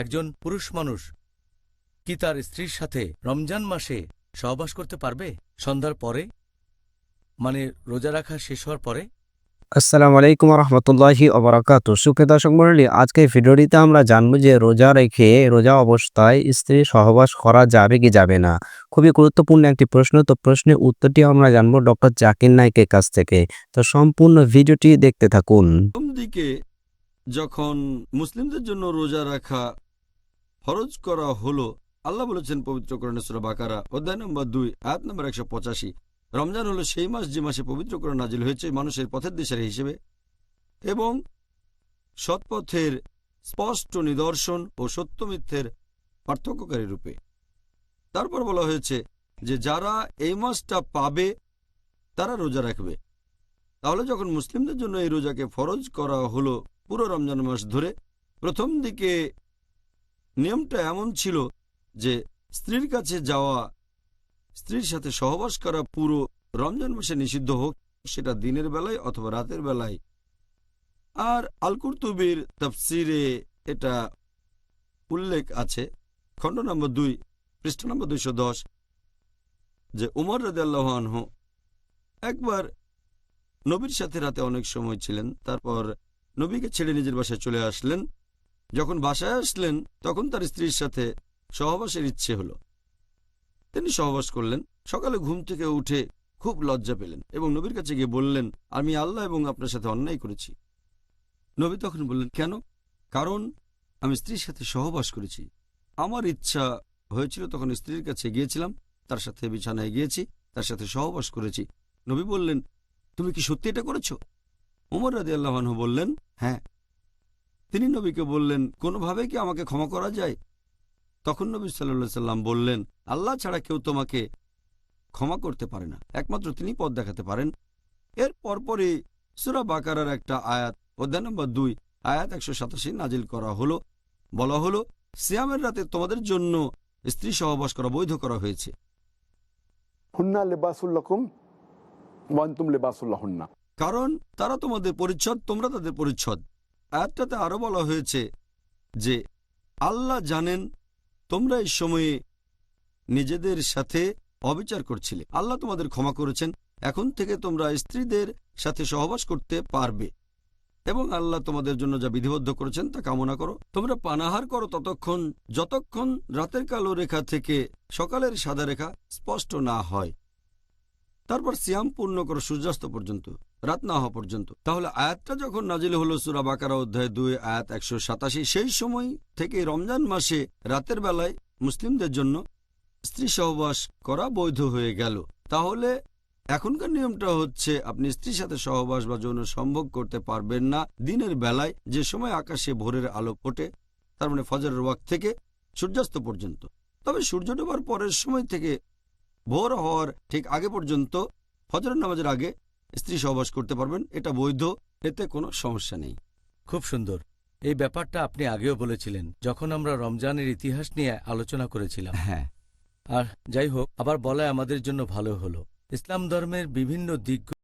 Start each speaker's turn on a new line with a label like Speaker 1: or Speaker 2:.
Speaker 1: একজন পুরুষ মানুষ কি তার স্ত্রীর সাথে রমজান মাসে সহবাস করতে পারবে সন্ধ্যার পরে, মানে রোজা রাখা শেষ হওয়ার পরে?
Speaker 2: আসসালামু আলাইকুম রহমতুল্লাহি ওবরাকাতু। সুপ্রিয় দর্শক মণ্ডলী, আজকে এই ভিডিওটিতে আমরা জানবো যে রোজা অবস্থায় স্ত্রী সহবাস করা যাবে কি যাবে না। খুবই গুরুত্বপূর্ণ একটি প্রশ্ন। তো প্রশ্নের উত্তরটি আমরা জানবো ডক্টর জাকির নায়েকের কাছ থেকে। তো সম্পূর্ণ ভিডিওটি দেখতে থাকুন।
Speaker 3: প্রথম দিকে যখন মুসলিমদের জন্য রোজা রাখা ফরজ করা হলো, আল্লাহ বলেছেন পবিত্র কোরআনে সূরা বাকারা অধ্যায় নম্বর 2 আয়াত নম্বর 185, রমজান হলো সেই মাস যে মাসে পবিত্র কোরআন নাজিল হয়েছে মানুষের পথের দিশারি হিসেবে এবং সৎপথের স্পষ্ট নিদর্শন ও সত্য মিথ্যের পার্থক্যকারী রূপে। তারপর বলা হয়েছে যে যারা এই মাসটা পাবে তারা রোজা রাখবে। তাহলে যখন মুসলিমদের জন্য এই রোজাকে ফরজ করা হলো পুরো রমজান মাস ধরে, প্রথম দিকে নিয়মটা এমন ছিল যে স্ত্রীর কাছে যাওয়া, স্ত্রীর সাথে সহবাস করা পুরো রমজান মাসে নিষিদ্ধ হোক, সেটা দিনের বেলায় অথবা রাতের বেলায়। আর আল কুরতুবীর তাফসিরে এটা উল্লেখ আছে, খণ্ড নম্বর 2 পৃষ্ঠা নম্বর 210, যে উমর রাদিয়াল্লাহু আনহু একবার নবীর সাথে রাতে অনেক সময় ছিলেন, তারপর নবীকে ছেড়ে নিজের বাসায় চলে আসলেন। যখন বাসায় আসলেন তখন তার স্ত্রীর সাথে সহবাসের ইচ্ছে হলো। তিনি সহবাস করলেন। সকালে ঘুম থেকে উঠে খুব লজ্জা পেলেন এবং নবীর কাছে গিয়ে বললেন, আমি আল্লাহ এবং আপনার সাথে অন্যায় করেছি। নবী তখন বললেন, কেন? কারণ আমি স্ত্রীর সাথে সহবাস করেছি। আমার ইচ্ছা হয়েছিল, তখন স্ত্রীর কাছে গিয়েছিলাম, তার সাথে বিছানায় গিয়েছি, তার সাথে সহবাস করেছি। নবী বললেন, তুমি কি সত্যি এটা করেছো? উমর রাদিয়াল্লাহু আনহু বললেন, হ্যাঁ। তিনি নবীকে বললেন, কোনোভাবে কি আমাকে ক্ষমা করা যায়? তখন নবী সাল্লাল্লাহু আলাইহি সাল্লাম বললেন, আল্লাহ ছাড়া কেউ তোমাকে ক্ষমা করতে পারে না, একমাত্র তিনি পথ দেখাতে পারেন। এর পরপরই সূরা বাকারার একটা আয়াত অধ্যায় নম্বর 2 আয়াত 187 নাজিল করা হলো। বলা হলো, সিয়ামের রাতে তোমাদের জন্য স্ত্রী সহবাস করা বৈধ করা হয়েছে।
Speaker 4: হুন্না লিবাসুল লাকুম ওয়া আনতুম লিবাসুল লাহুন্না,
Speaker 3: কারণ তারা তোমাদের পরিচ্ছদ, তোমরা তাদের পরিচ্ছদ। আয়াতটাতে আরো বলা হয়েছে যে আল্লাহ জানেন তোমরা এই সময়ে নিজেদের সাথে অবিচার করছিলে, আল্লাহ তোমাদের ক্ষমা করেছেন, এখন থেকে তোমরা স্ত্রীদের সাথে সহবাস করতে পারবে এবং আল্লাহ তোমাদের জন্য যা বিধিবদ্ধ করেছেন তা কামনা করো। তোমরা পানাহার করো ততক্ষণ যতক্ষণ রাতের কালো রেখা থেকে সকালের সাদা রেখা স্পষ্ট না হয়। তারপর সিয়াম পূর্ণ করো সূর্যাস্ত পর্যন্ত, রাত না হওয়া পর্যন্ত। তাহলে আয়াতটা যখন নাজিল হলো সূরা বাকারা অধ্যায় 2 আয়াত 187, সেই সময় থেকে রমজান মাসে রাতের বেলায় মুসলিমদের জন্য স্ত্রী সহবাস করা বৈধ হয়ে গেল। তাহলে এখনকার নিয়মটা হচ্ছে আপনি স্ত্রীর সাথে সহবাস বা যৌন সম্ভোগ করতে পারবেন না দিনের বেলায়, যে সময় আকাশে ভোরের আলো ফোটে, তার মানে ফজরের ওয়াক্ত থেকে সূর্যাস্ত পর্যন্ত। তবে সূর্য ডোবার পরের সময় থেকে ভোর হওয়ার ঠিক আগে পর্যন্ত, ফজরের নামাজের আগে স্ত্রী সহবাস করতে পারবেন, এটা বৈধ, এতে কোনো সমস্যা নেই।
Speaker 1: খুব সুন্দর। এই ব্যাপারটা আপনি আগেও বলেছিলেন যখন আমরা রমজানের ইতিহাস নিয়ে আলোচনা করেছিলাম।
Speaker 3: হ্যাঁ,
Speaker 1: আর যাই হোক, আবার বলা আমাদের জন্য ভালো হলো। ইসলাম ধর্মের বিভিন্ন দিক